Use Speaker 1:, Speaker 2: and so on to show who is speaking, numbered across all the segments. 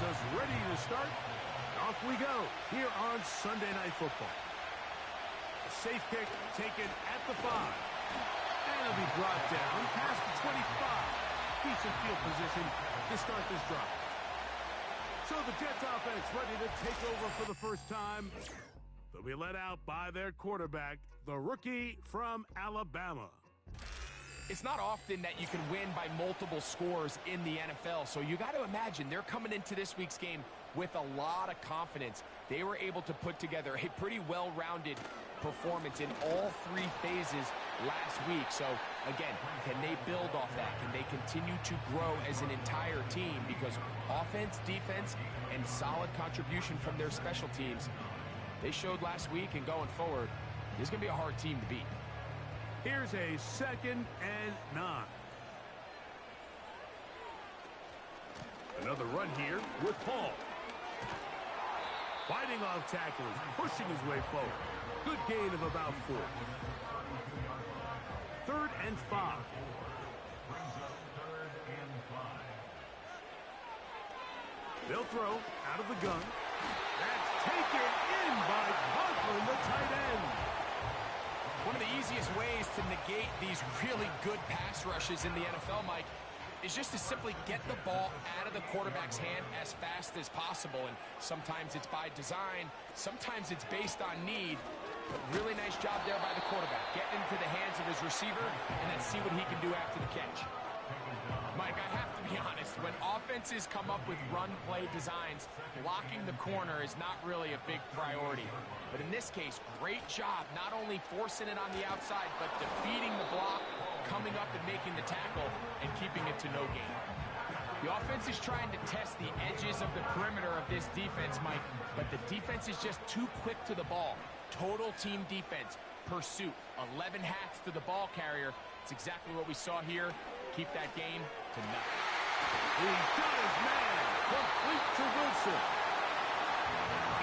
Speaker 1: us ready to start. Off we go here on Sunday Night Football. A safe kick taken at the 5. And it'll be brought down past the 25. Decent field position to start this drive. So the Jets offense ready to take over for the first time. They'll be led out by their quarterback, the rookie from Alabama.
Speaker 2: It's not often that you can win by multiple scores in the NFL, so you got to imagine they're coming into this week's game with a lot of confidence. They were able to put together a pretty well-rounded performance in all 3 phases last week. So, again, can they build off that? Can they continue to grow as an entire team? Because offense, defense, and solid contribution from their special teams, they showed last week, and going forward, this is going to be a hard team to beat.
Speaker 1: Here's a 2nd and 9. Another run here with Paul. Fighting off tacklers, pushing his way forward. Good gain of about 4. 3rd and 5. They'll throw out of the gun. That's taken in by Conklin, the tight end.
Speaker 2: One of the easiest ways to negate these really good pass rushes in the NFL, Mike, is just to simply get the ball out of the quarterback's hand as fast as possible. And sometimes it's by design, sometimes it's based on need. But really nice job there by the quarterback. Getting into the hands of his receiver and then see what he can do after the catch. Mike, I have to be honest, when offenses come up with run-play designs, blocking the corner is not really a big priority. But in this case, great job not only forcing it on the outside, but defeating the block, coming up and making the tackle, and keeping it to no gain. The offense is trying to test the edges of the perimeter of this defense, Mike, but the defense is just too quick to the ball. Total team defense, pursuit, 11 hats to the ball carrier. It's exactly what we saw here. Keep that game to nothing.
Speaker 1: He's got his man. Complete to Wilson.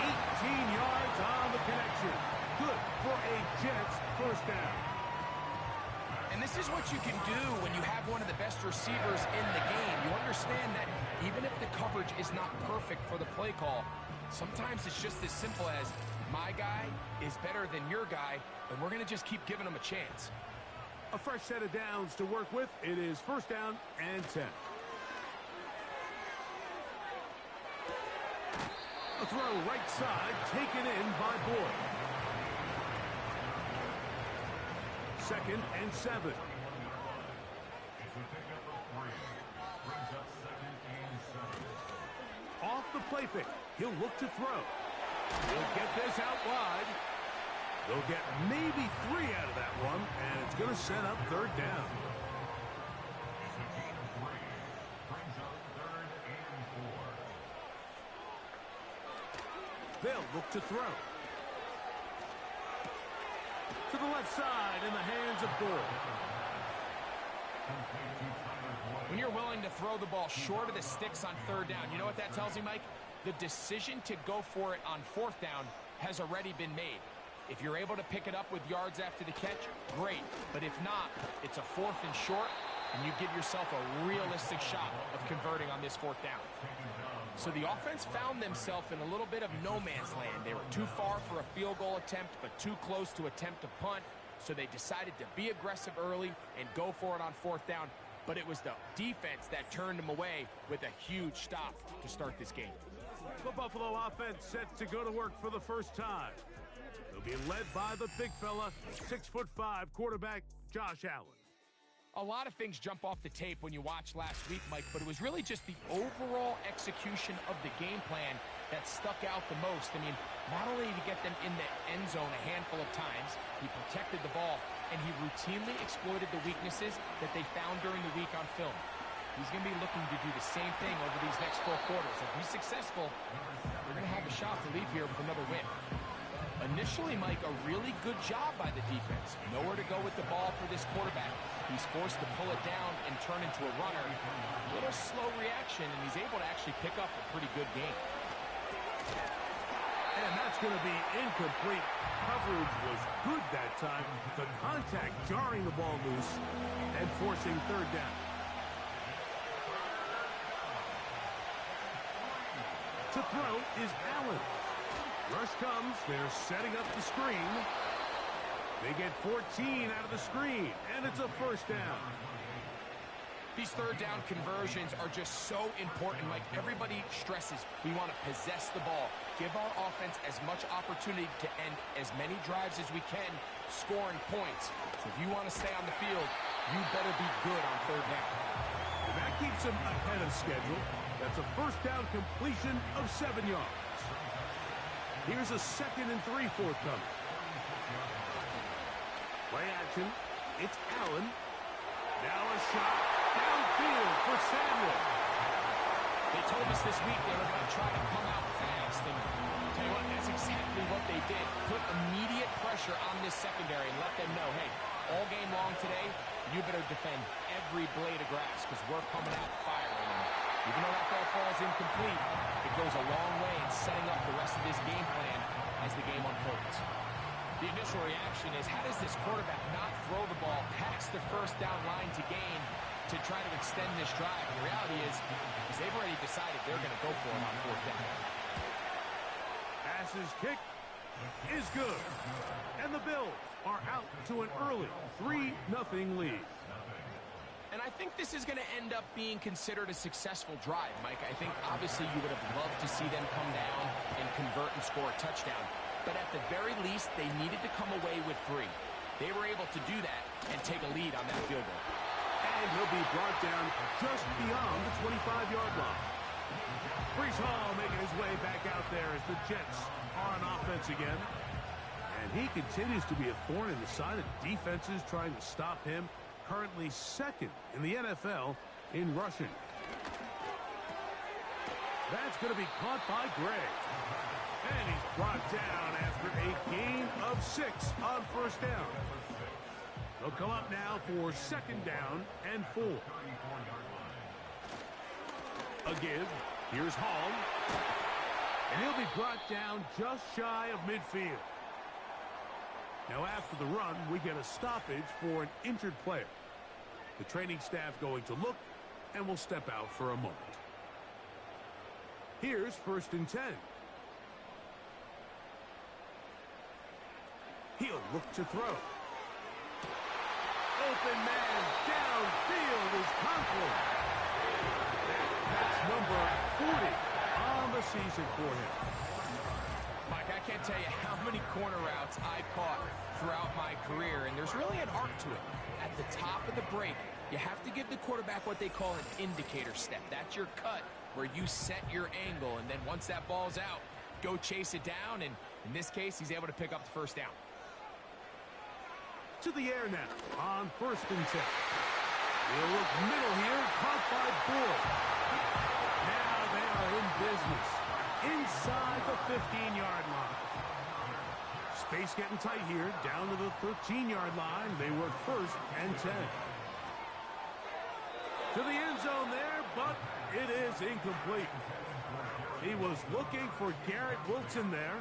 Speaker 1: 18 yards on the connection. Good for a Jets first down.
Speaker 2: And this is what you can do when you have one of the best receivers in the game. You understand that even if the coverage is not perfect for the play call, sometimes it's just as simple as my guy is better than your guy, and we're going to just keep giving him a chance.
Speaker 1: A fresh set of downs to work with. It is 1st down and 10. A throw right side, taken in by Boyd. 2nd and 7. Off the play fake. He'll look to throw. He'll get this out wide. They'll get maybe 3 out of that one, and it's going to set up 3rd down. They'll look to throw. To the left side in the hands of Boyd.
Speaker 2: When you're willing to throw the ball short of the sticks on 3rd down, you know what that tells me, Mike? The decision to go for it on 4th down has already been made. If you're able to pick it up with yards after the catch, great. But if not, it's a 4th and short, and you give yourself a realistic shot of converting on this 4th down. So the offense found themselves in a little bit of no man's land. They were too far for a field goal attempt, but too close to attempt a punt. So they decided to be aggressive early and go for it on 4th down. But it was the defense that turned them away with a huge stop to start this game.
Speaker 1: The Buffalo offense set to go to work for the first time. They'll be led by the big fella, 6'5" quarterback Josh Allen.
Speaker 2: A lot of things jump off the tape when you watch last week, Mike, but it was really just the overall execution of the game plan that stuck out the most. I mean, not only did he get them in the end zone a handful of times, he protected the ball, and he routinely exploited the weaknesses that they found during the week on film. He's going to be looking to do the same thing over these next 4 quarters. If he's successful, they're going to have a shot to leave here with another win. Initially, Mike, a really good job by the defense. Nowhere to go with the ball for this quarterback. He's forced to pull it down and turn into a runner. A little slow reaction, and he's able to actually pick up a pretty good game.
Speaker 1: And that's going to be incomplete. Coverage was good that time. The contact jarring the ball loose and forcing 3rd down. To throw is Allen. Rush comes. They're setting up the screen. They get 14 out of the screen, and it's a first down.
Speaker 2: These third down conversions are just so important. Like everybody stresses, we want to possess the ball, give our offense as much opportunity to end as many drives as we can, scoring points. So if you want to stay on the field, you better be good on third down.
Speaker 1: And that keeps them ahead of schedule. That's a first down completion of 7 yards. Here's a 2nd and 3 forthcoming. Play action. It's Allen. Now a shot downfield for Samuel.
Speaker 2: They told us this week they were going to try to come out fast. And I'll tell you what, that's exactly what they did. Put immediate pressure on this secondary and let them know, hey, all game long today, you better defend every blade of grass because we're coming out firing. And even though that ball falls incomplete, it goes a long way in setting up the rest of this game plan as the game unfolds. The initial reaction is, how does this quarterback not throw the ball past the first down line to gain to try to extend this drive? The reality is they've already decided they're going to go for it on fourth down.
Speaker 1: Pass's kick is good. And the Bills are out to an early 3-0 lead.
Speaker 2: And I think this is going to end up being considered a successful drive, Mike. I think obviously you would have loved to see them come down and convert and score a touchdown. But at the very least, they needed to come away with 3. They were able to do that and take a lead on that field goal.
Speaker 1: And he'll be brought down just beyond the 25-yard line. Breece Hall making his way back out there as the Jets are on offense again. And he continues to be a thorn in the side of defenses trying to stop him. Currently 2nd in the NFL in rushing. That's going to be caught by Gray. And he's brought down after a gain of 6 on first down. They'll come up now for 2nd down and 4. A give. Here's Hall. And he'll be brought down just shy of midfield. Now after the run, we get a stoppage for an injured player. The training staff going to look and will step out for a moment. Here's 1st and 10. He'll look to throw. Open man downfield is Conklin. That's number 40 on the season for him.
Speaker 2: Mike, I can't tell you how many corner routes I caught throughout my career, and there's really an art to it. At the top of the break, you have to give the quarterback what they call an indicator step. That's your cut where you set your angle, and then once that ball's out, go chase it down, and in this case, he's able to pick up the first down.
Speaker 1: To the air now on 1st and 10. He'll look middle here, caught by Boyd. Now they are in business inside the 15-yard line. Space getting tight here, down to the 13-yard line. They work 1st and 10. To the end zone there, but it is incomplete. He was looking for Garrett Wilson there,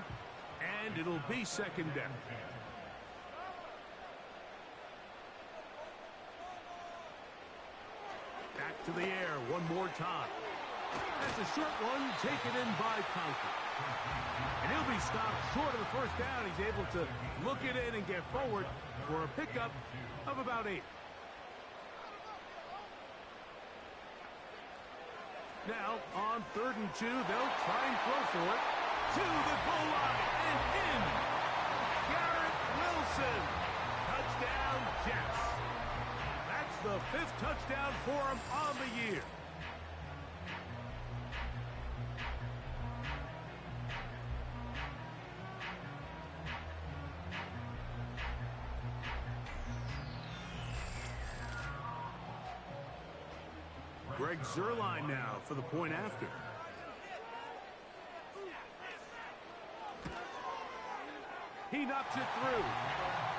Speaker 1: and it'll be 2nd down. Back to the air one more time. That's a short one taken in by Conklin. And he'll be stopped short of the first down. He's able to look it in and get forward for a pickup of about 8. Now, on 3rd and 2, they'll try and throw for it. To the goal line and in. Garrett Wilson. Touchdown, Jets. That's the 5th touchdown for him on the year. Greg Zuerlein now for the point after. He knocks it through.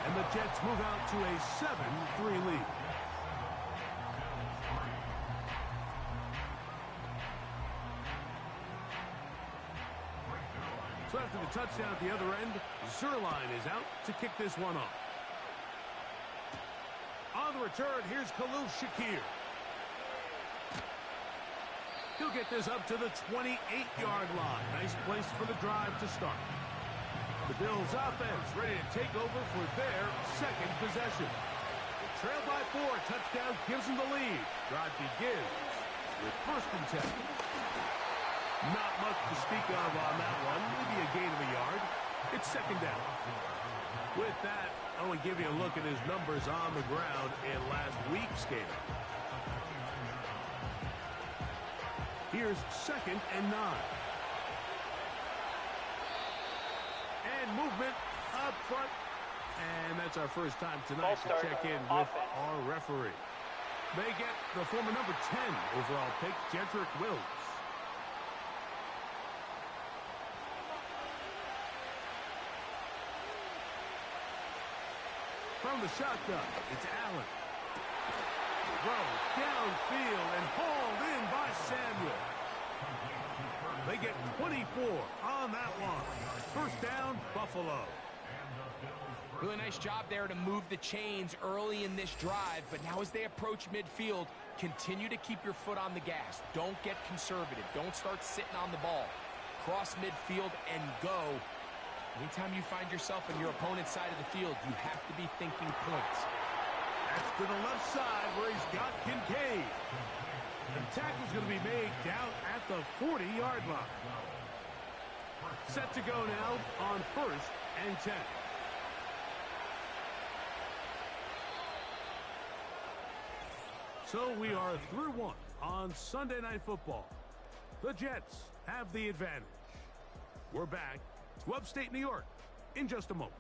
Speaker 1: And the Jets move out to a 7-3 lead. So after the touchdown at the other end, Zuerlein is out to kick this one off. On the return, here's Khalil Shakir. He'll get this up to the 28-yard line. Nice place for the drive to start. The Bills offense ready to take over for their second possession. They trail by 4. Touchdown gives them the lead. Drive begins with 1st and 10. Not much to speak of on that one. Maybe a gain of a yard. It's 2nd down. With that, I want to give you a look at his numbers on the ground in last week's game. Here's 2nd and 9. And movement up front. And that's our first time tonight to check in with our referee. They get the former number 10 overall pick, Jedrick Wills. From the shotgun, it's Allen. Throw downfield and hauled in by Samuel. They get 24 on that one. 1st down, Buffalo.
Speaker 2: Really nice job there to move the chains early in this drive, but now as they approach midfield, continue to keep your foot on the gas. Don't get conservative. Don't start sitting on the ball. Cross midfield and go. Anytime you find yourself on your opponent's side of the field, you have to be thinking points.
Speaker 1: That's to the left side where he's got Kincaid. The tackle's going to be made down at the 40-yard line. Set to go now on 1st and 10. So we are through 1 on Sunday Night Football. The Jets have the advantage. We're back to upstate New York in just a moment.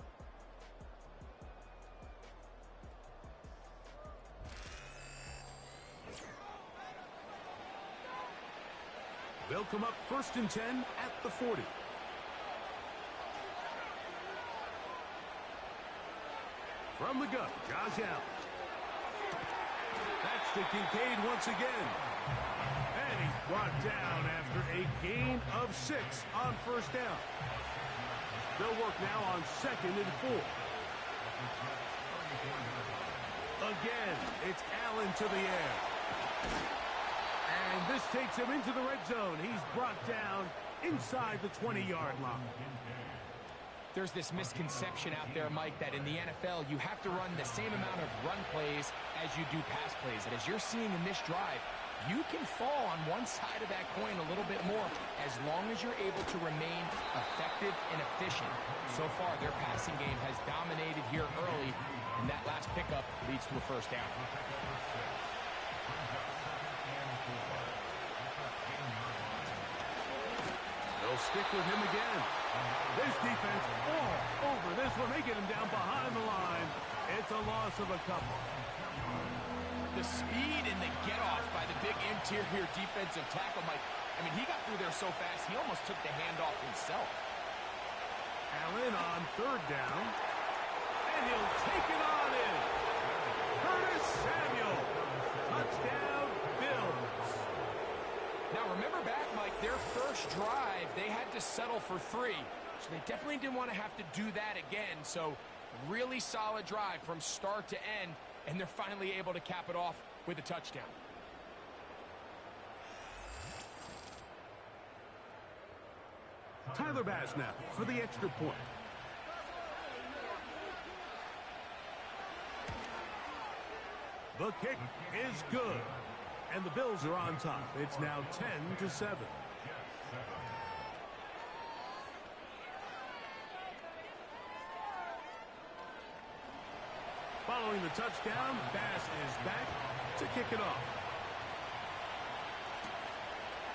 Speaker 1: They'll come up 1st and 10 at the 40. From the gun, Josh Allen. That's to Kincaid once again. And he's brought down after a gain of 6 on 1st down. They'll work now on 2nd and 4. Again, it's Allen to the air. And this takes him into the red zone. He's brought down inside the 20-yard line.
Speaker 2: There's this misconception out there, Mike, that in the NFL, you have to run the same amount of run plays as you do pass plays. And as you're seeing in this drive, you can fall on one side of that coin a little bit more as long as you're able to remain effective and efficient. So far, their passing game has dominated here early, and that last pickup leads to a 1st down.
Speaker 1: They'll stick with him again. This defense all over this one. They get him down behind the line. It's a loss of a couple.
Speaker 2: The speed and the get-off by the big interior defensive tackle, Mike. I mean, he got through there so fast, he almost took the handoff himself.
Speaker 1: Allen on 3rd down. And he'll take it on in. Curtis Samuel. Touchdown, Bills.
Speaker 2: Now, remember back, Mike, their first drive, they had to settle for 3. So they definitely didn't want to have to do that again. So really solid drive from start to end, and they're finally able to cap it off with a touchdown.
Speaker 1: Tyler Bass now for the extra point. The kick is good. And the Bills are on top. It's now 10-7. Following the touchdown, Bass is back to kick it off.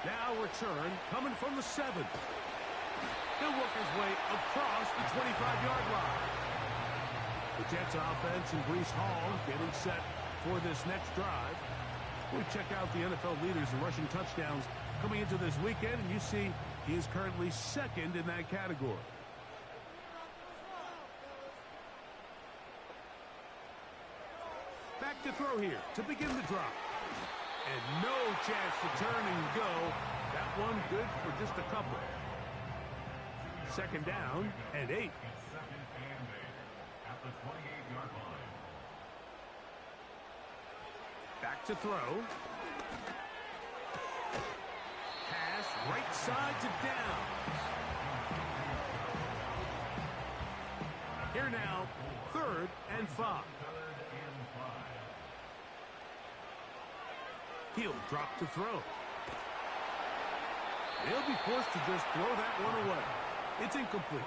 Speaker 1: Now return coming from the 7. He'll work his way across the 25-yard line. The Jets offense and Breece Hall getting set for this next drive. We check out the NFL leaders in rushing touchdowns coming into this weekend, and you see he is currently 2nd in that category. Back to throw here to begin the drive. And no chance to turn and go. That one good for just a couple. 2nd down and 8. Back to throw. right side to down. Here now, 3rd and 5. He'll drop to throw. He'll be forced to just throw that one away. It's incomplete.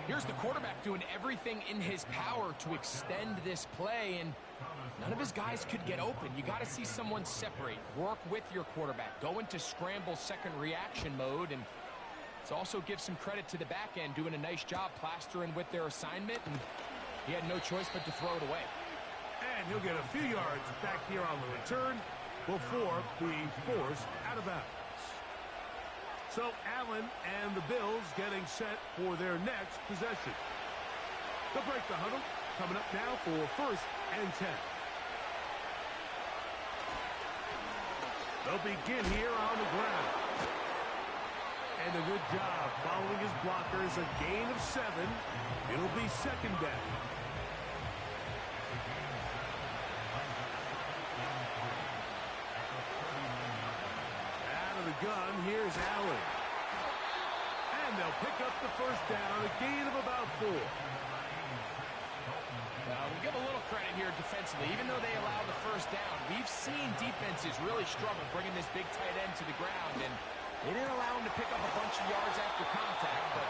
Speaker 2: Here's the quarterback doing everything in his power to extend this play, and none of his guys could get open. You got to see someone separate, work with your quarterback, go into scramble second reaction mode, and let's also give some credit to the back end doing a nice job plastering with their assignment, and he had no choice but to throw it away.
Speaker 1: And he'll get a few yards back here on the return before being forced out of bounds. So Allen and the Bills getting set for their next possession. They'll break the huddle. Coming up now for 1st and 10. They'll begin here on the ground. And a good job following his blockers. A gain of 7. It'll be 2nd down. The gun, here's Allen. And they'll pick up the 1st down, a gain of about 4.
Speaker 2: We'll give a little credit here defensively. Even though they allow the 1st down, we've seen defenses really struggle bringing this big tight end to the ground, and they didn't allow him to pick up a bunch of yards after contact, but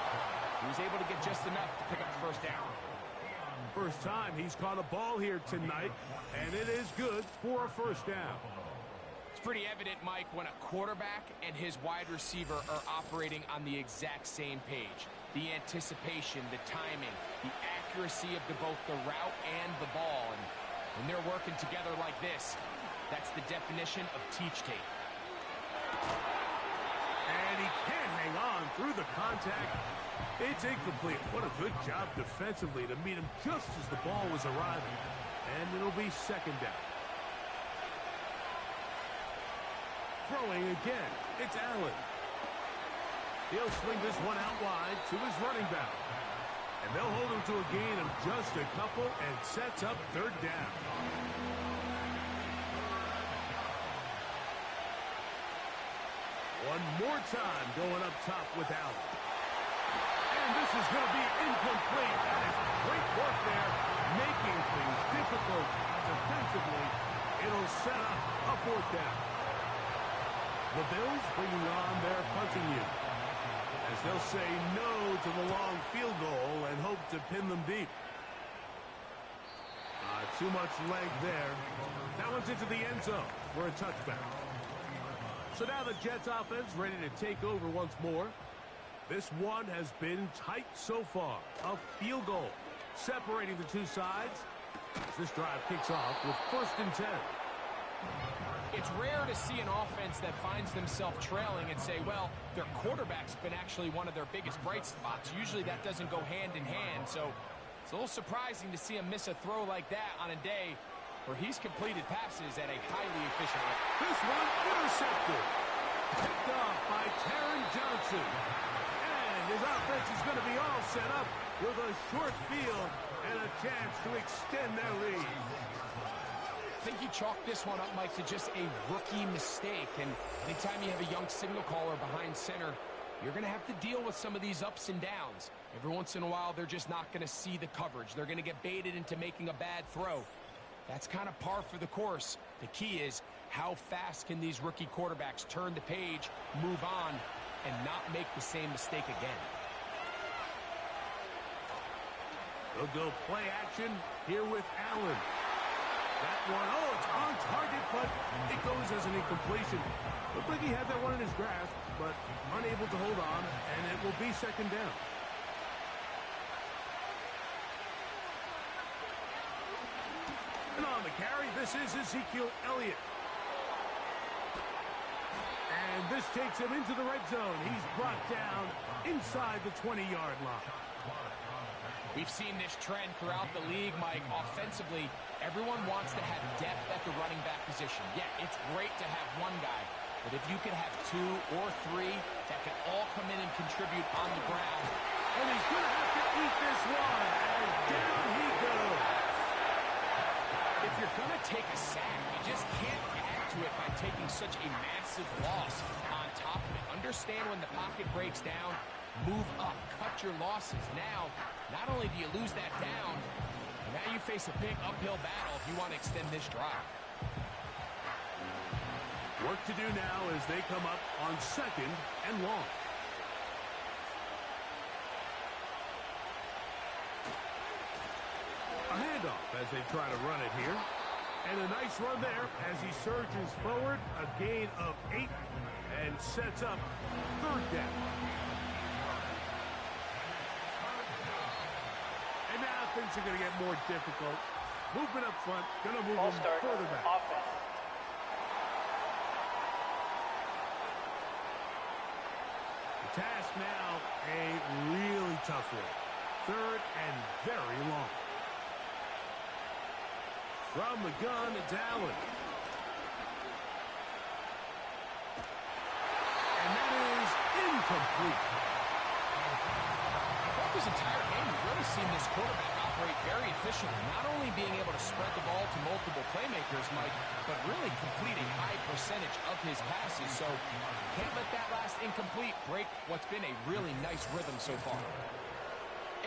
Speaker 2: he was able to get just enough to pick up the 1st down.
Speaker 1: First time he's caught a ball here tonight, and it is good for a 1st down.
Speaker 2: It's pretty evident, Mike, when a quarterback and his wide receiver are operating on the exact same page. The anticipation, the timing, the accuracy of both the route and the ball. And when they're working together like this, that's the definition of teach tape.
Speaker 1: And he can't hang on through the contact. It's incomplete. What a good job defensively to meet him just as the ball was arriving. And it'll be 2nd down. Throwing again, it's Allen. He'll swing this one out wide to his running back. And they'll hold him to a gain of just a couple and sets up 3rd down. One more time going up top with Allen. And this is going to be incomplete. That is great work there, making things difficult defensively. It'll set up a 4th down. The Bills bringing on their punting unit, as they'll say no to the long field goal and hope to pin them deep. Too much leg there. That one's into the end zone for a touchback. So now the Jets offense ready to take over once more. This one has been tight so far. A field goal separating the two sides as this drive kicks off with 1st and 10.
Speaker 2: It's rare to see an offense that finds themselves trailing and say, well, their quarterback's been actually one of their biggest bright spots. Usually that doesn't go hand in hand, so it's a little surprising to see him miss a throw like that on a day where he's completed passes at a highly efficient rate.
Speaker 1: This one intercepted. Picked off by Taron Johnson. And his offense is going to be all set up with a short field and a chance to extend their lead.
Speaker 2: I think you chalk this one up, Mike, to just a rookie mistake. And anytime you have a young signal caller behind center, you're going to have to deal with some of these ups and downs. Every once in a while, they're just not going to see the coverage. They're going to get baited into making a bad throw. That's kind of par for the course. The key is how fast can these rookie quarterbacks turn the page, move on, and not make the same mistake again.
Speaker 1: They'll go play action here with Allen. That one, oh, it's on target, but it goes as an incompletion. Looked like he had that one in his grasp, but unable to hold on, and it will be 2nd down. And on the carry, this is Ezekiel Elliott. And this takes him into the red zone. He's brought down inside the 20-yard line.
Speaker 2: We've seen this trend throughout the league, Mike. Offensively, everyone wants to have depth at the running back position. Yeah, it's great to have one guy, but if you could have 2 or 3 that can all come in and contribute on the ground.
Speaker 1: And he's going to have to eat this one, and down he goes.
Speaker 2: If you're going to take a sack, you just can't add to it by taking such a massive loss on top of it. Understand when the pocket breaks down, move up, cut your losses. Now, not only do you lose that down, but now you face a big uphill battle if you want to extend this drive.
Speaker 1: Work to do now as they come up on 2nd and long. A handoff as they try to run it here. And a nice run there as he surges forward. A gain of 8 and sets up 3rd down. And now things are going to get more difficult. Movement up front, going to move them further back.
Speaker 3: Offense.
Speaker 1: The task now, a really tough one. 3rd and very long. From the gun, it's Allen. And that is incomplete.
Speaker 2: Throughout this entire game, we've really seen this quarterback operate very efficiently, not only being able to spread the ball to multiple playmakers, Mike, but really complete a high percentage of his passes. So can't let that last incomplete break what's been a really nice rhythm so far.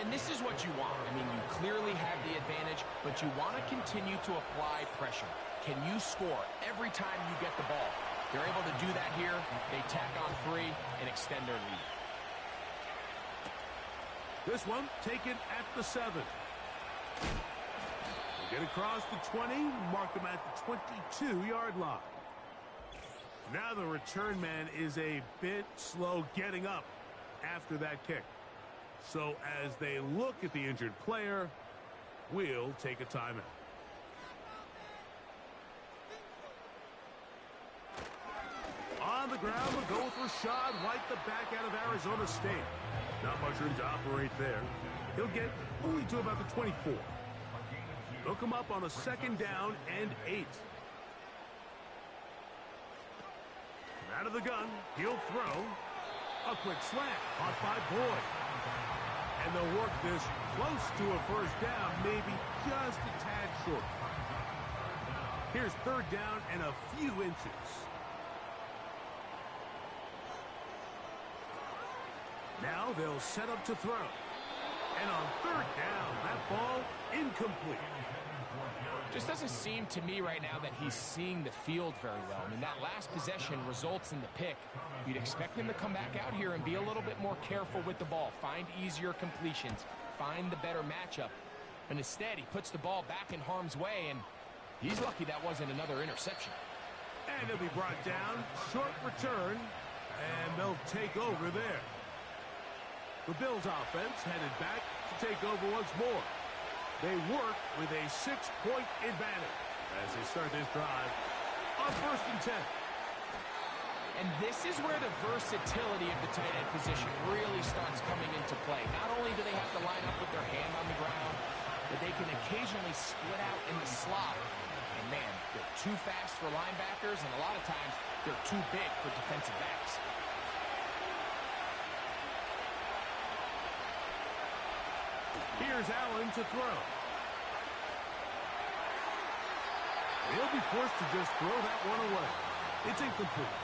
Speaker 2: And this is what you want. I mean, you clearly have the advantage, but you want to continue to apply pressure. Can you score every time you get the ball? They're able to do that here. They tack on 3 and extend their lead.
Speaker 1: This one taken at the 7. They get across the 20, mark them at the 22-yard line. Now the return man is a bit slow getting up after that kick. So as they look at the injured player, we'll take a timeout. On the ground, we'll go with Rashad White, the back out of Arizona State. Not much room to operate there. He'll get only to about the 24. They'll come up on a 2nd down and 8. Out of the gun, he'll throw. A quick slant, caught by Boyd. And they'll work this close to a 1st down, maybe just a tad short. Here's 3rd down and a few inches. Now they'll set up to throw. And on 3rd down, that ball incomplete.
Speaker 2: Just doesn't seem to me right now that he's seeing the field very well. I mean, that last possession results in the pick. You'd expect him to come back out here and be a little bit more careful with the ball, find easier completions, find the better matchup. And instead, he puts the ball back in harm's way, and he's lucky that wasn't another interception.
Speaker 1: And he'll be brought down, short return, and they'll take over there. The Bills offense headed back to take over once more. They work with a 6-point advantage as they start this drive on 1st and 10.
Speaker 2: And this is where the versatility of the tight end position really starts coming into play. Not only do they have to line up with their hand on the ground, but they can occasionally split out in the slot. And man, they're too fast for linebackers, and a lot of times they're too big for defensive backs.
Speaker 1: Here's Allen to throw. He'll be forced to just throw that one away. It's incomplete.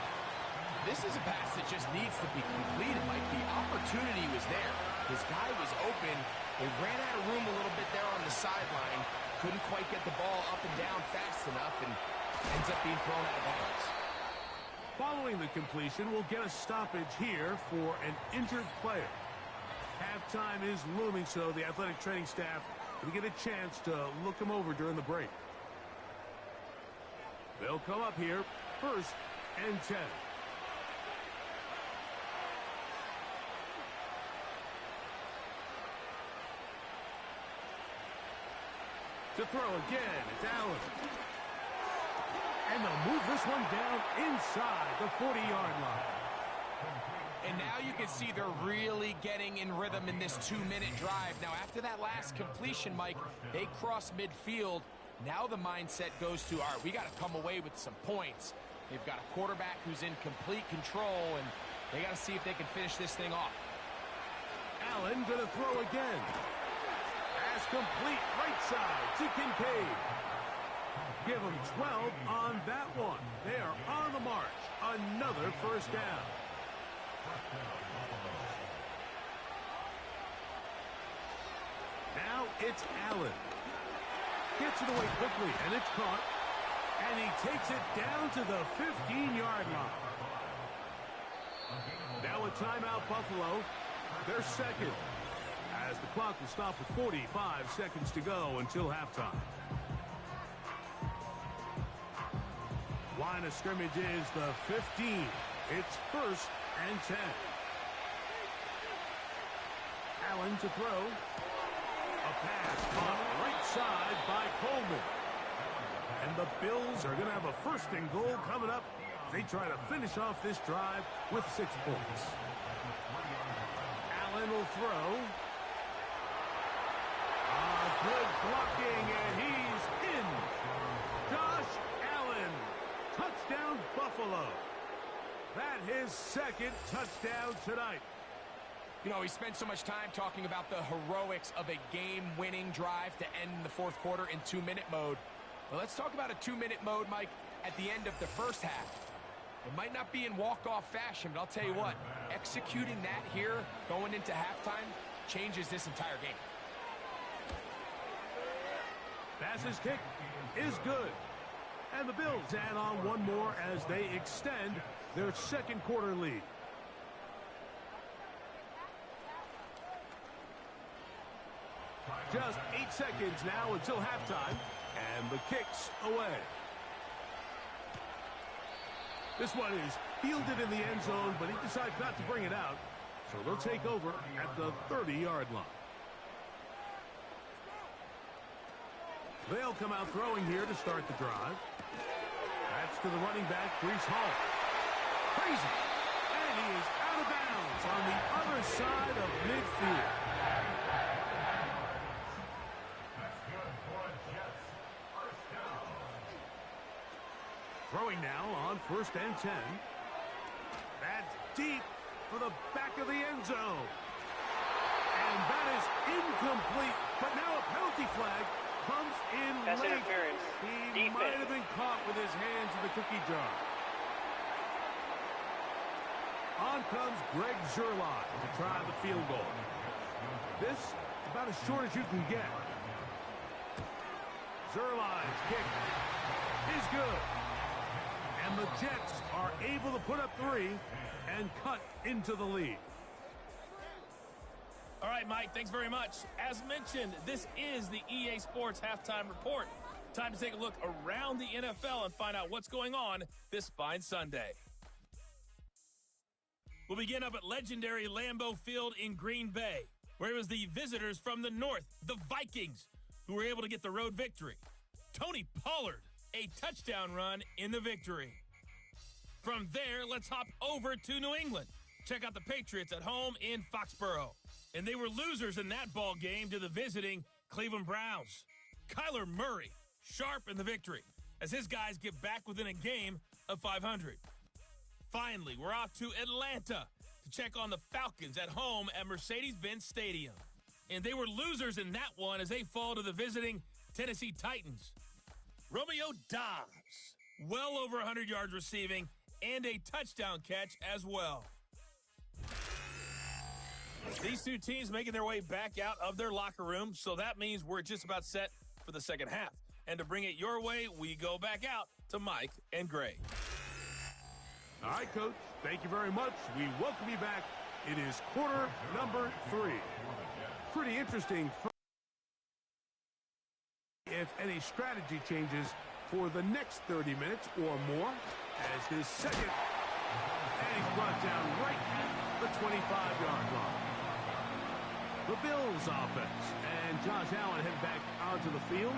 Speaker 2: This is a pass that just needs to be completed. Like, the opportunity was there. His guy was open. They ran out of room a little bit there on the sideline. Couldn't quite get the ball up and down fast enough, and ends up being thrown out of bounds.
Speaker 1: Following the completion, we'll get a stoppage here for an injured player. Halftime is looming, so the athletic training staff will get a chance to look him over during the break. They'll come up here, 1st and 10. To throw again, it's Allen. And they'll move this one down inside the 40-yard line.
Speaker 2: And now you can see they're really getting in rhythm in this 2-minute drive. Now, after that last completion, Mike, they cross midfield. Now the mindset goes to, all right, we got to come away with some points. They've got a quarterback who's in complete control, and they got to see if they can finish this thing off.
Speaker 1: Allen going to throw again. Pass complete, right side to Kincaid. Give them 12 on that one. They are on the march. Another first down. Now it's Allen. Gets it away quickly, and it's caught. And he takes it down to the 15-yard line. Now a timeout, Buffalo. They're second. As the clock will stop with 45 seconds to go until halftime. Line of scrimmage is the 15. It's 1st and 10. Allen to throw. A pass caught right side by Coleman. And the Bills are going to have a 1st and goal coming up. They try to finish off this drive with 6 points. Allen will throw. Good blocking, and he's in. Josh Allen. Touchdown, Buffalo. That his 2nd touchdown tonight.
Speaker 2: You know, he spent so much time talking about the heroics of a game-winning drive to end the 4th quarter in 2-minute mode. Well, let's talk about a 2-minute mode, Mike, at the end of the 1st half. It might not be in walk-off fashion, but I'll tell you what, executing that here going into halftime changes this entire game.
Speaker 1: Pass's kick is good. And the Bills add on one more as they extend their 2nd quarter lead. Just 8 seconds now until halftime. And the kick's away. This one is fielded in the end zone, but he decides not to bring it out. So they'll take over at the 30-yard line. They'll come out throwing here to start the drive. That's to the running back, Breece Hall. Crazy. And he is out of bounds on the other side of midfield. Throwing now on 1st and 10. That's deep for the back of the end zone. And that is incomplete. But now a penalty flag comes in
Speaker 3: Pass
Speaker 1: late.
Speaker 3: interference.
Speaker 1: He
Speaker 3: Defense.
Speaker 1: might have been caught with his hands in the cookie jar. On comes Greg Zuerlein to try the field goal. This about as short as you can get. Zuerlein's kick is good. And the Jets are able to put up 3 and cut into the lead.
Speaker 4: All right, Mike, thanks very much. As mentioned, this is the EA Sports Halftime Report. Time to take a look around the NFL and find out what's going on this fine Sunday. We'll begin up at legendary Lambeau Field in Green Bay, where it was the visitors from the north, the Vikings, who were able to get the road victory. Tony Pollard, a touchdown run in the victory. From there, let's hop over to New England. Check out the Patriots at home in Foxborough. And they were losers in that ball game to the visiting Cleveland Browns. Kyler Murray, sharp in the victory, as his guys get back within a game of 500. Finally, we're off to Atlanta to check on the Falcons at home at Mercedes-Benz Stadium. And they were losers in that one as they fall to the visiting Tennessee Titans. Romeo Doubs, well over 100 yards receiving and a touchdown catch as well. These two teams making their way back out of their locker room, so that means we're just about set for the 2nd half. And to bring it your way, we go back out to Mike and Gray.
Speaker 1: All right, Coach. Thank you very much. We welcome you back. It is quarter number 3. Pretty interesting. If any strategy changes for the next 30 minutes or more, as this second, and he's brought down right at the 25-yard line. The Bills offense, and Josh Allen head back onto the field,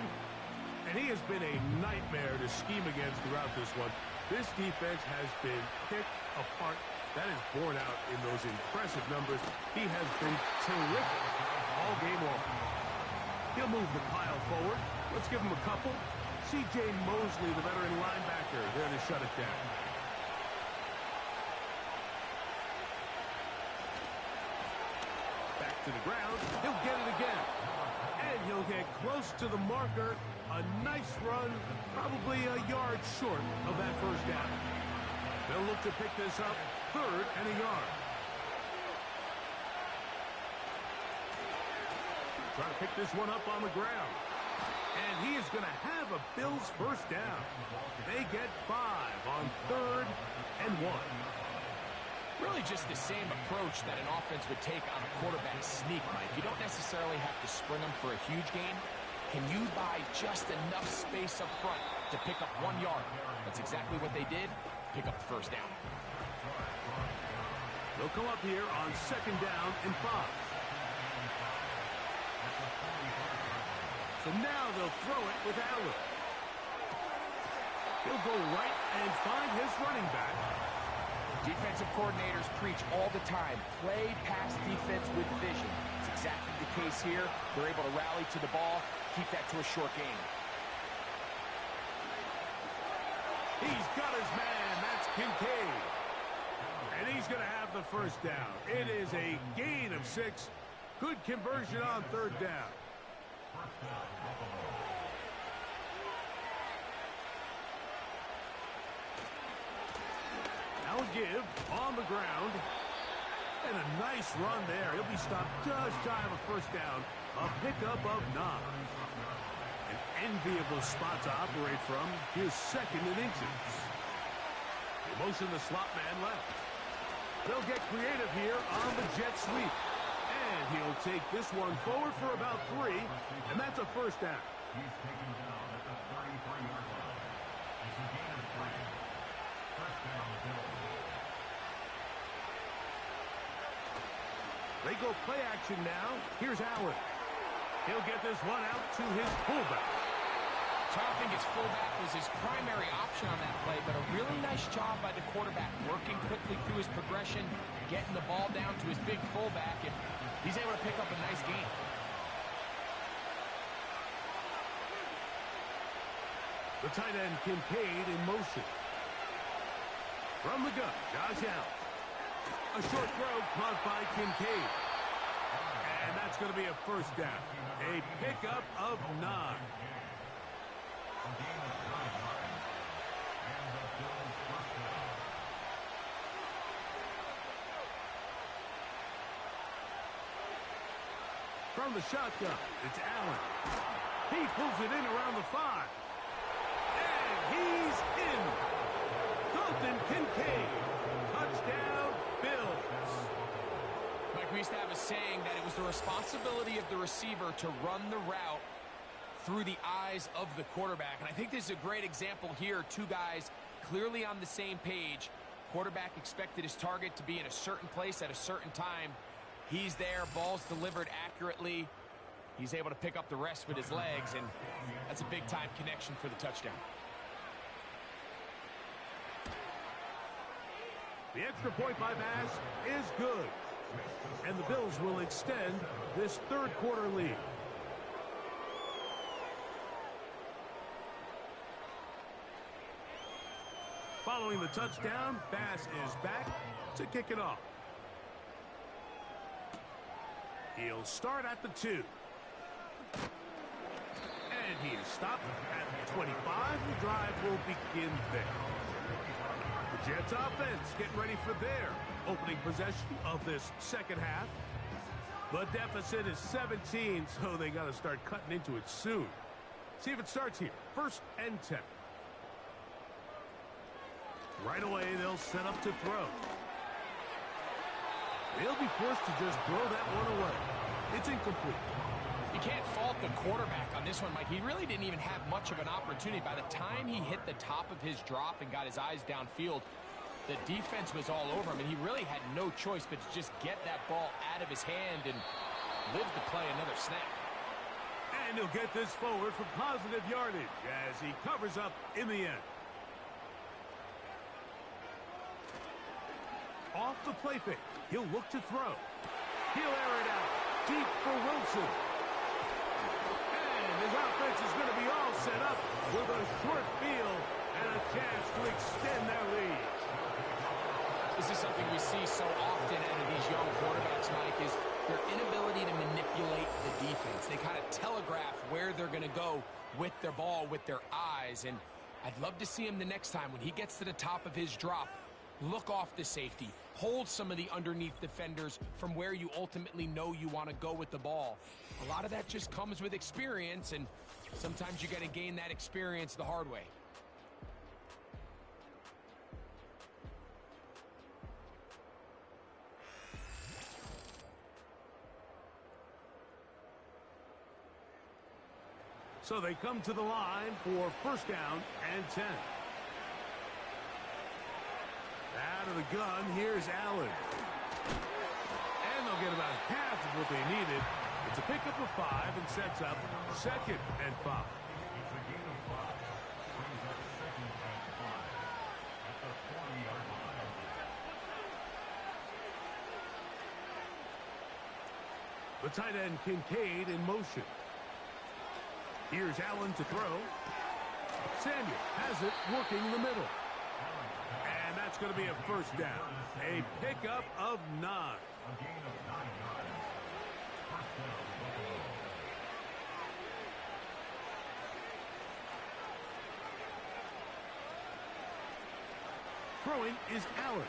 Speaker 1: and he has been a nightmare to scheme against throughout this one. This defense has been picked apart. That is borne out in those impressive numbers. He has been terrific all game long. He'll move the pile forward. Let's give him a couple. C.J. Mosley, the veteran linebacker, there to shut it down. Back To the ground. He'll get it again. And he'll get close to the marker. A nice run, probably a yard short of that first down. They'll look to pick this up, 3rd and a yard. Trying to pick this one up on the ground. And he is going to have a Bills first down. They get 5 on 3rd and 1.
Speaker 2: Really just the same approach that an offense would take on a quarterback sneak, Mike. You don't necessarily have to sprint them for a huge gain. Can you buy just enough space up front to pick up 1 yard? That's exactly what they did. Pick up the first down.
Speaker 1: They'll come up here on 2nd down and 5. So now they'll throw it with Allen. He'll go right and find his running back.
Speaker 2: Defensive coordinators preach all the time, play pass defense with vision. It's exactly the case here. They're able to rally to the ball, keep that to a short gain.
Speaker 1: He's got his man. That's Kincaid. And he's going to have the first down. It is a gain of 6. Good conversion on 3rd down. Now a give on the ground. And a nice run there. He'll be stopped just shy of a first down. A pickup of 9. An enviable spot to operate from. Here's 2nd and inches. They motion the slot man left. They'll get creative here on the jet sweep. And he'll take this one forward for about 3. And that's a first down. He's taken down at the 33-yard line. It's a gain of 3. First down, Bills. They go play action now. Here's Allen. He'll get this one out to his fullback.
Speaker 2: So I don't think his fullback was his primary option on that play, but a really nice job by the quarterback working quickly through his progression, getting the ball down to his big fullback, and he's able to pick up a nice gain.
Speaker 1: The tight end Kincaid in motion. From the gun, Josh Allen. A short throw caught by Kincaid. And that's going to be a first down. A pickup of 9. From the shotgun, it's Allen. He pulls it in around the 5. And he's in. Dalton Kincaid. Touchdown, Bills.
Speaker 2: Mike, we used to have a saying that it was the responsibility of the receiver to run the route through the eyes of the quarterback. And I think this is a great example here. 2 guys clearly on the same page. Quarterback expected his target to be in a certain place at a certain time. He's there, ball's delivered accurately. He's able to pick up the rest with his legs, and that's a big-time connection for the touchdown.
Speaker 1: The extra point by Bass is good. And the Bills will extend this 3rd quarter lead. Following the touchdown, Bass is back to kick it off. He'll start at the 2. And he is stopped at the 25. The drive will begin there. The Jets offense getting ready for their opening possession of this second half. The deficit is 17, so they got to start cutting into it soon. See if it starts here. 1st and 10. Right away, they'll set up to throw. They'll be forced to just throw that one away. It's incomplete.
Speaker 2: You can't fault the quarterback on this one, Mike. He really didn't even have much of an opportunity. By the time he hit the top of his drop and got his eyes downfield, the defense was all over him, and he really had no choice but to just get that ball out of his hand and live to play another snap.
Speaker 1: And he'll get this forward for positive yardage as he covers up in the end. Off the play fake, he'll look to throw. He'll air it out deep for Wilson. And his offense is going to be all set up with a short field and a chance to extend their lead.
Speaker 2: This is something we see so often out of these young quarterbacks, Mike, is their inability go with their ball, with their eyes. And I'd love to see him the next time when he gets to the top of his drop. Look off the safety. Hold some of the underneath defenders from where you ultimately know you want to go with the ball. A lot of that just comes with experience, and sometimes you got to gain that experience the hard way.
Speaker 1: So they come to the line for first down and 10. Out of the gun, here's Allen. And they'll get about half of what they needed. It's a pickup of 5 and sets up second and 5. The tight end Kincaid in motion. Here's Allen to throw. Samuel has it working the middle. And that's going to be a first down. A pickup of 9. Throwing is Allen.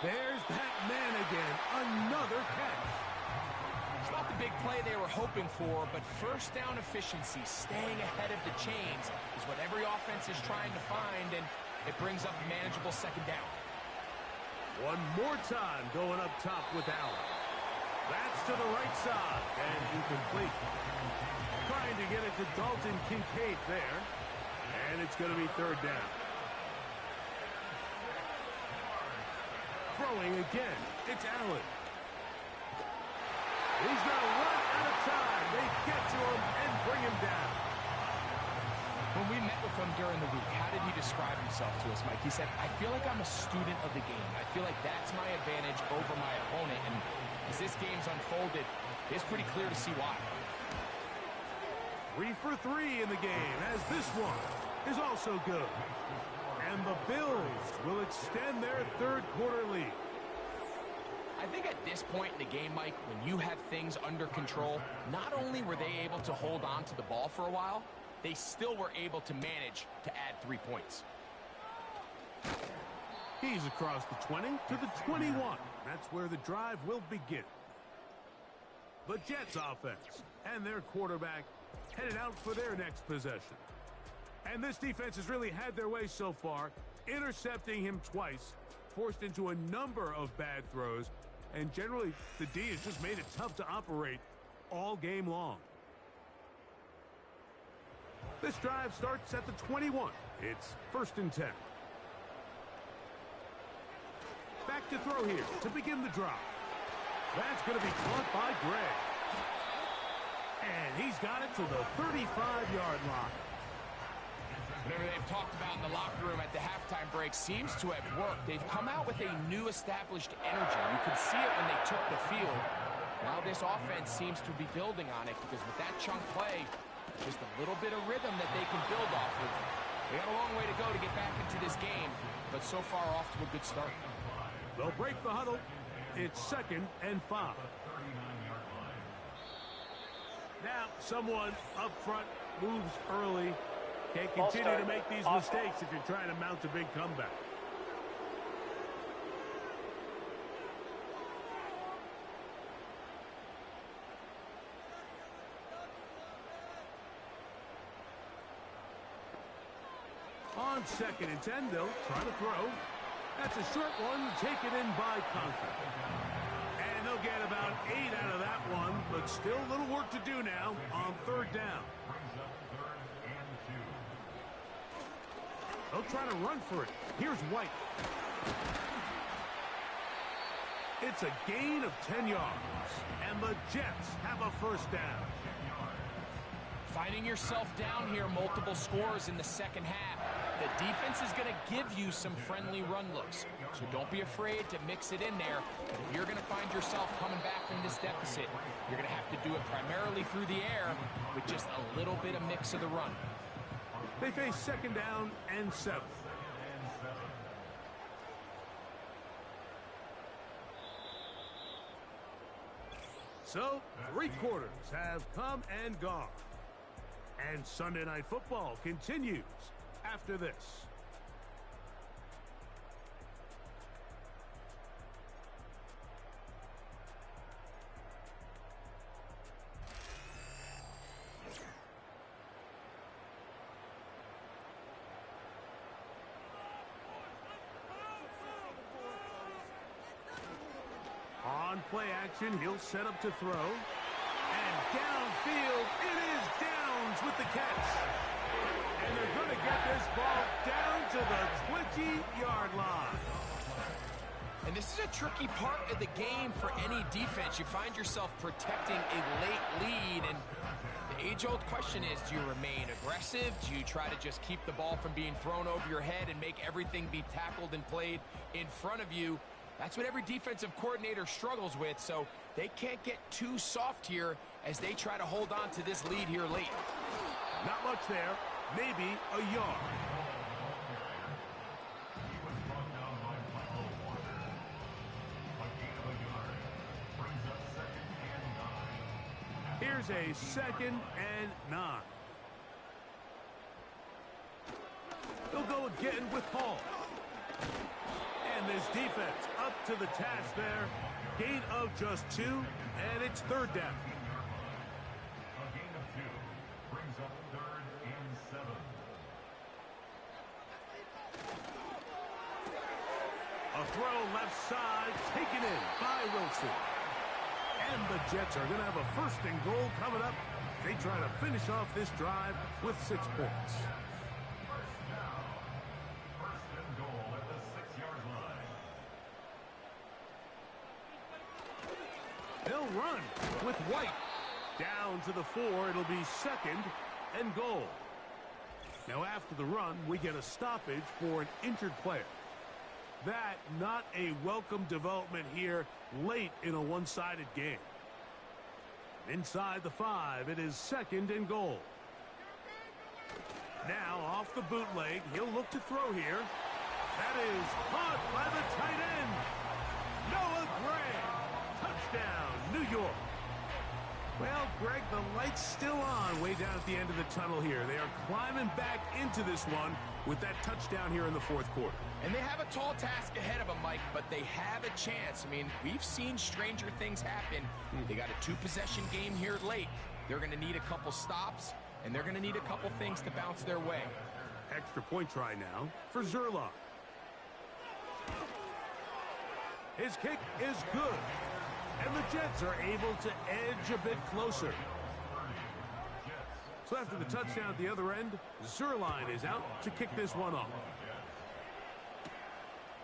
Speaker 1: There's that man again. Another catch.
Speaker 2: It's not the big play they were hoping for, but first down efficiency, staying ahead of the chains, is what every offense is trying to find, and it brings up a manageable second down.
Speaker 1: One more time going up top with Allen. That's to the right side, and incomplete. Trying to get it to Dalton Kincaid there, and it's going to be third down. Throwing again, it's Allen. He's going to run out of time. They get to him and bring him down.
Speaker 2: When we met with him during the week, how did he describe himself to us, Mike? He said, I feel like I'm a student of the game. I feel like that's my advantage over my opponent. And as this game's unfolded, it's pretty clear to see why.
Speaker 1: 3 for 3 in the game, as this one is also good. And the Bills will extend their third quarter lead.
Speaker 2: I think at this point in the game, Mike, when you have things under control, not only were they able to hold on to the ball for a while, they still were able to manage to add 3 points.
Speaker 1: He's across the 20 to the 21. That's where the drive will begin. The Jets offense and their quarterback headed out for their next possession. And this defense has really had their way so far, intercepting him twice, forced into a number of bad throws, and generally the D has just made it tough to operate all game long. This drive starts at the 21. It's first and 10. Back to throw here to begin the drive. That's going to be caught by Gray. And he's got it to the 35-yard line.
Speaker 2: Whatever they've talked about in the locker room at the halftime break seems to have worked. They've come out with a new established energy. You could see it when they took the field. Now this offense seems to be building on it because with that chunk play, just a little bit of rhythm that they can build off of. They got a long way to go to get back into this game, but so far off to a good start.
Speaker 1: They'll break the huddle. It's second and 5. Now someone up front moves early. Can't continue to make these mistakes if you're trying to mount a big comeback. On second and 10, they'll try to throw. That's a short one, taken in by Conklin. And they'll get about 8 out of that one, but still a little work to do now on third down. They'll try to run for it. Here's White. It's a gain of 10 yards, and the Jets have a first down.
Speaker 2: Finding yourself down here, multiple scores in the second half. The defense is going to give you some friendly run looks, so don't be afraid to mix it in there. But if you're going to find yourself coming back from this deficit, you're going to have to do it primarily through the air with just a little bit of mix of the run.
Speaker 1: They face second down and 7. So, 3 quarters have come and gone. And Sunday Night Football continues after this. On play action, he'll set up to throw. And downfield, it is Downs with the catch. And they're going to get this ball down to the 20-yard line.
Speaker 2: And this is a tricky part of the game for any defense. You find yourself protecting a late lead, and the age-old question is, do you remain aggressive? Do you try to just keep the ball from being thrown over your head and make everything be tackled and played in front of you? That's what every defensive coordinator struggles with, so they can't get too soft here as they try to hold on to this lead here late.
Speaker 1: Not much there, maybe a yard. Here's a 2nd and 9. They'll go again with Hall. And this defense up to the task there. Gain of just 2, and it's 3rd down.
Speaker 3: A gain of 2 brings up 3rd and 7.
Speaker 1: A throw left side, taken in by Wilson. And the Jets are going to have a 1st and goal coming up. They try to finish off this drive with 6 points. They'll run with White. Down to the 4. It'll be 2nd and goal. Now after the run, we get a stoppage for an injured player. That not a welcome development here late in a one-sided game. Inside the 5, it is 2nd and goal. Now off the bootleg, he'll look to throw here. That is caught by the tight end. Noah Gray. Touchdown, New York. Well, Greg, the light's still on way down at the end of the tunnel here. They are climbing back into this one with that touchdown here in the 4th quarter.
Speaker 2: And they have a tall task ahead of them, Mike, but they have a chance. I mean, we've seen stranger things happen. They got a 2-possession game here late. They're going to need a couple stops, and they're going to need a couple things to bounce their way.
Speaker 1: Extra point try now for Zerlock. His kick is good. And the Jets are able to edge a bit closer. So after the touchdown at the other end, Zerline is out to kick this one off.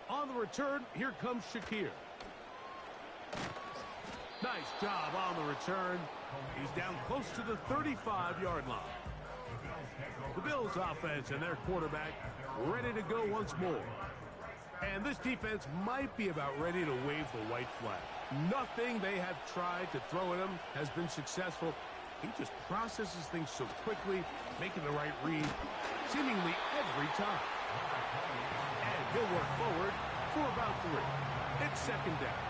Speaker 1: On the return, here comes Shakir. Nice job on the return. He's down close to the 35-yard line. The Bills offense and their quarterback ready to go once more. And this defense might be about ready to wave the white flag. Nothing they have tried to throw at him has been successful. He just processes things so quickly, making the right read seemingly every time. And he'll work forward for about 3. It's 2nd down.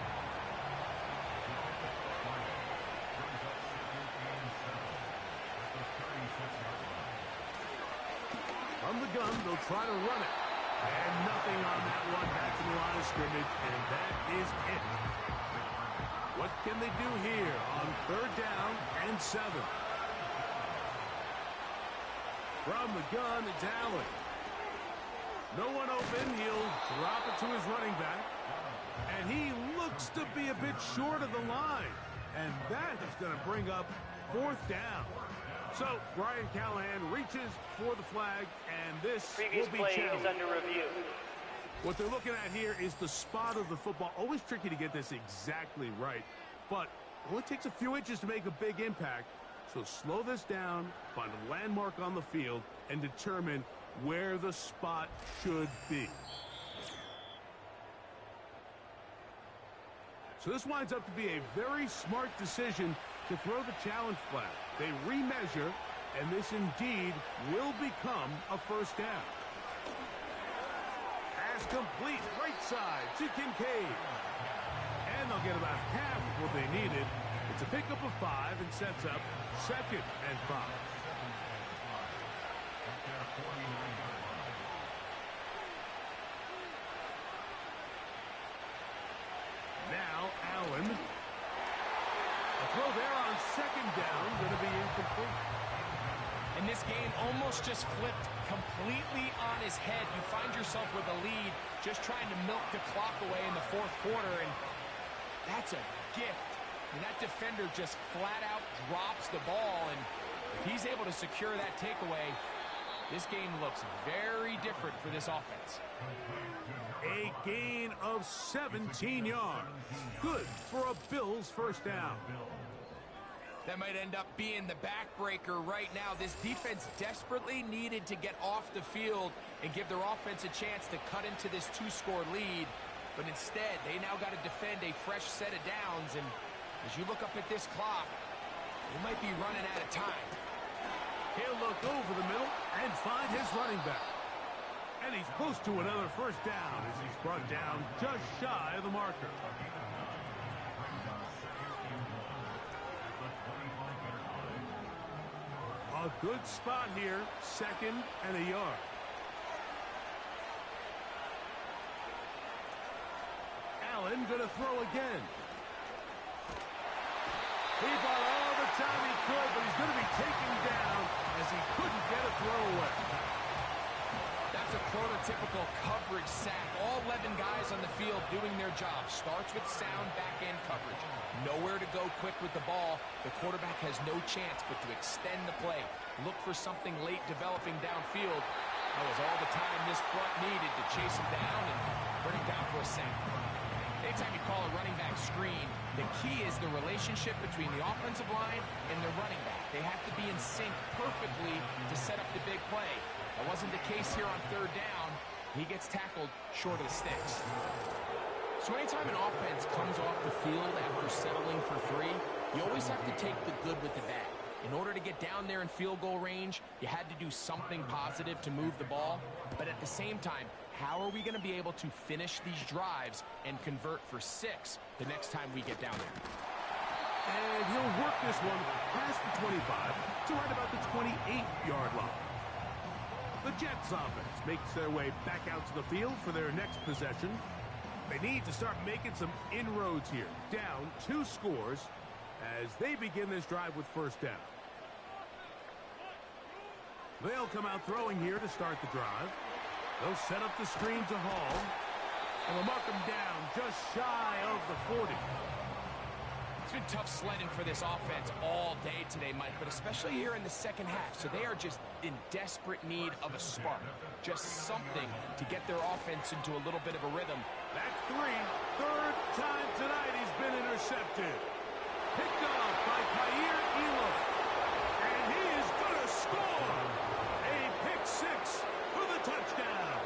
Speaker 1: From the gun, they'll try to run it. And nothing on that one back to the line of scrimmage, and that is it. What can they do here on 3rd down and 7? From the gun, it's Allen. No one open. He'll drop it to his running back. And he looks to be a bit short of the line. And that is going to bring up 4th down. So Brian Callahan reaches for the flag, and this
Speaker 5: Previous
Speaker 1: will be
Speaker 5: play
Speaker 1: challenged.
Speaker 5: is under review.
Speaker 1: What they're looking at here is the spot of the football. Always tricky to get this exactly right, but it only takes a few inches to make a big impact. So slow this down, find a landmark on the field, and determine where the spot should be. So this winds up to be a very smart decision to throw the challenge flag. They remeasure, and this indeed will become a 1st down. Pass complete, right side to Kincaid. And they'll get about half of what they needed. It's a pickup of 5 and sets up 2nd and 5. Now Allen. A throw there on second down, going to be incomplete.
Speaker 2: And this game almost just flipped completely on his head. You find yourself with a lead, just trying to milk the clock away in the fourth quarter, and that's a gift. And that defender just flat out drops the ball, and if he's able to secure that takeaway, this game looks very different for this offense.
Speaker 1: A gain of 17 yards. Good for a Bills first down.
Speaker 2: That might end up being the backbreaker right now. This defense desperately needed to get off the field and give their offense a chance to cut into this two-score lead. But instead, they now got to defend a fresh set of downs. And as you look up at this clock, they might be running out of time.
Speaker 1: He'll look over the middle and find his running back. And he's close to another first down as he's brought down just shy of the marker. A good spot here, second and a yard. Allen going to throw again. He bought all the time he could, but he's going to be taken down as he couldn't get a throw away.
Speaker 2: That's a prototypical coverage sack. All 11 guys on the field doing their job. Starts with sound back-end coverage. Nowhere to go quick with the ball. The quarterback has no chance but to extend the play. Look for something late developing downfield. That was all the time this front needed to chase him down and bring him down for a sack. Anytime you call a running back screen, the key is the relationship between the offensive line and the running back. They have to be in sync perfectly to set up the big play. That wasn't the case here on third down. He gets tackled short of the sticks. So anytime an offense comes off the field after settling for three, you always have to take the good with the bad. In order to get down there in field goal range, you had to do something positive to move the ball. But at the same time, how are we going to be able to finish these drives and convert for 6 the next time we get down there?
Speaker 1: And he'll work this one past the 25 to right about the 28-yard line. The Jets offense makes their way back out to the field for their next possession. They need to start making some inroads here. Down 2 scores as they begin this drive with first down. They'll come out throwing here to start the drive. They'll set up the screen to Hall. And they'll mark him down just shy of the 40.
Speaker 2: It's been tough sledding for this offense all day today, Mike, but especially here in the second half. So they are just in desperate need of a spark. Just something to get their offense into a little bit of a rhythm.
Speaker 1: That's 3. Third time tonight he's been intercepted. Picked off by Kair Elam. And he is going to score. A pick 6 for the touchdown.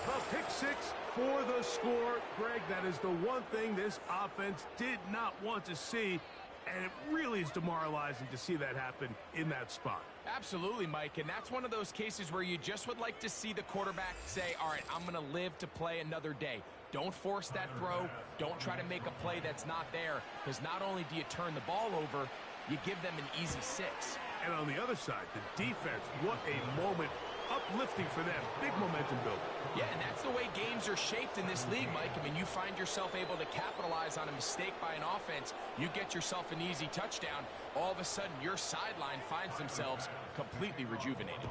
Speaker 1: The pick 6 for the score. Greg, that is the one thing this offense did not want to see. And it really is demoralizing to see that happen in that spot.
Speaker 2: Absolutely, Mike, and that's one of those cases where you just would like to see the quarterback say, all right, I'm going to live to play another day. Don't force that throw. Don't try to make a play that's not there, because not only do you turn the ball over, you give them an easy 6.
Speaker 1: And on the other side, the defense, what a moment. Uplifting for them. Big momentum builder.
Speaker 2: Yeah, and that's the way games are shaped in this league, Mike. I mean, you find yourself able to capitalize on a mistake by an offense. You get yourself an easy touchdown. All of a sudden, your sideline finds themselves completely rejuvenated.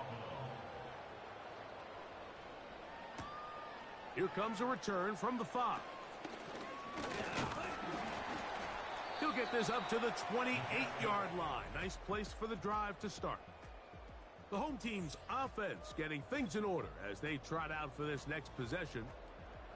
Speaker 1: Here comes a return from the 5. He'll get this up to the 28-yard line. Nice place for the drive to start. The home team's offense getting things in order as they trot out for this next possession.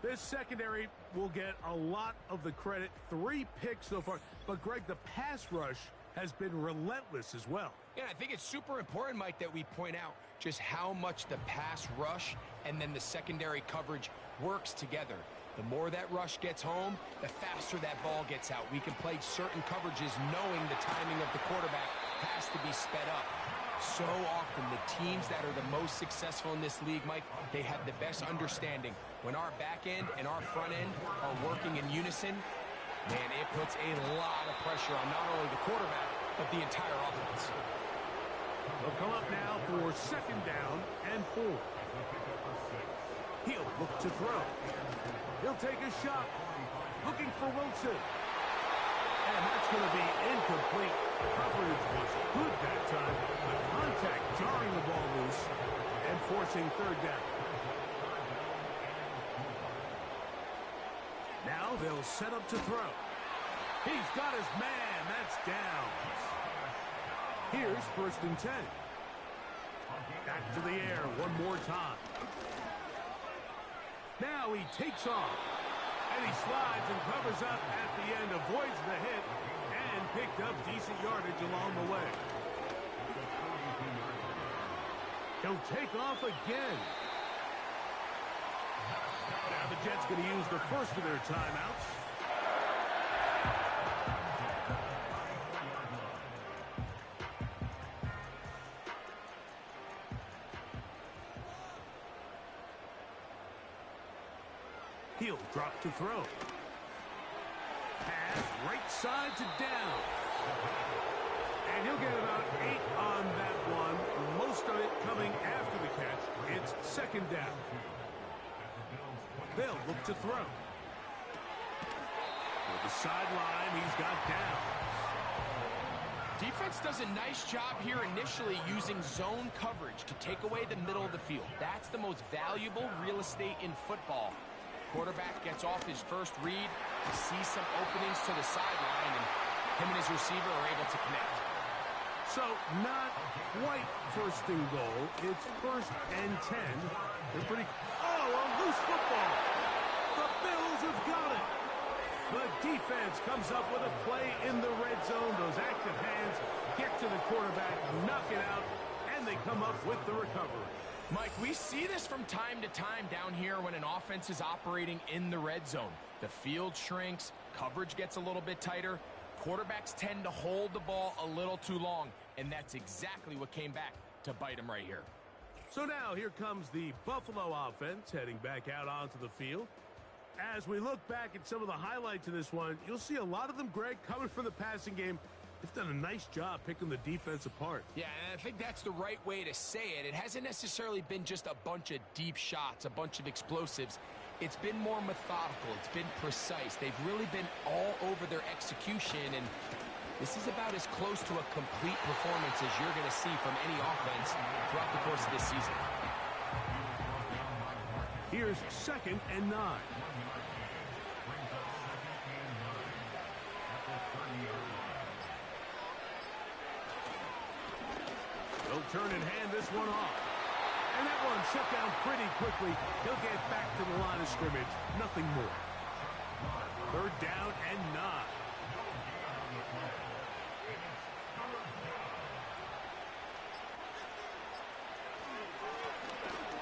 Speaker 1: This secondary will get a lot of the credit. 3 picks so far. But, Greg, the pass rush has been relentless as well.
Speaker 2: Yeah, I think it's super important, Mike, that we point out just how much the pass rush and then the secondary coverage works together. The more that rush gets home, the faster that ball gets out. We can play certain coverages knowing the timing of the quarterback has to be sped up. So often, the teams that are the most successful in this league, Mike, they have the best understanding. When our back end and our front end are working in unison, man, it puts a lot of pressure on not only the quarterback, but the entire offense.
Speaker 1: They'll come up now for second down and 4. He'll look to throw. He'll take a shot. Looking for Wilson. And that's going to be incomplete. Coverage was good that time. The contact jarring the ball loose and forcing third down. Now they'll set up to throw. He's got his man. That's down. Here's 1st and 10. Back to the air one more time. Now he takes off. And he slides and covers up at the end, avoids the hit, and picked up decent yardage along the way. He'll take off again. Now the Jets going to use the first of their timeouts. He'll drop to throw. Pass right side to down. And he'll get about 8 on that one. Most of it coming after the catch. It's second down. They'll look to throw. For the sideline, he's got down.
Speaker 2: Defense does a nice job here initially using zone coverage to take away the middle of the field. That's the most valuable real estate in football. Quarterback gets off his first read, sees some openings to the sideline, and him and his receiver are able to connect.
Speaker 1: So, not quite first and goal. It's 1st and 10. They're pretty... Oh, a loose football. The Bills have got it. The defense comes up with a play in the red zone. Those active hands get to the quarterback, knock it out, and they come up with the recovery.
Speaker 2: Mike, we see this from time to time down here when an offense is operating in the red zone. The field shrinks, coverage gets a little bit tighter, quarterbacks tend to hold the ball a little too long, and that's exactly what came back to bite them right here.
Speaker 1: So now here comes the Buffalo offense heading back out onto the field. As we look back at some of the highlights of this one, you'll see a lot of them, Greg, coming from the passing game. They've done a nice job picking the defense apart.
Speaker 2: Yeah, and I think that's the right way to say it. It hasn't necessarily been just a bunch of deep shots, a bunch of explosives. It's been more methodical. It's been precise. They've really been all over their execution, and this is about as close to a complete performance as you're going to see from any offense throughout the course of this season.
Speaker 1: Here's 2nd and 9. They'll turn and hand this one off. And that one shut down pretty quickly. He'll get back to the line of scrimmage. Nothing more. 3rd down and 9.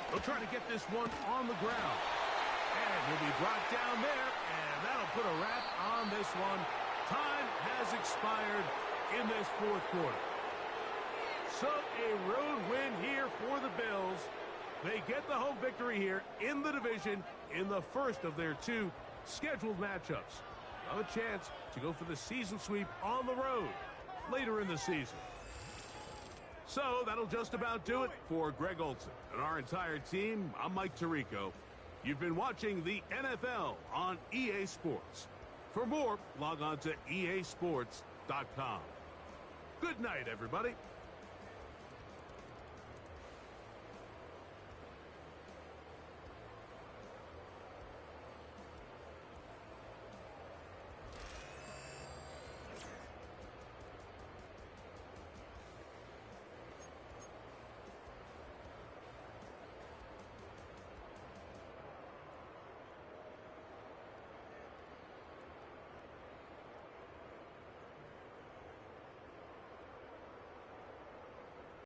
Speaker 1: They'll try to get this one on the ground. And he'll be brought down there. And that'll put a wrap on this one. Time has expired in this 4th quarter. So a road win here for the Bills. They get the home victory here in the division in the first of their 2 scheduled matchups. Now a chance to go for the season sweep on the road later in the season. So that'll just about do it for Greg Olson and our entire team. I'm Mike Tirico. You've been watching the NFL on EA Sports. For more, log on to easports.com. Good night, everybody.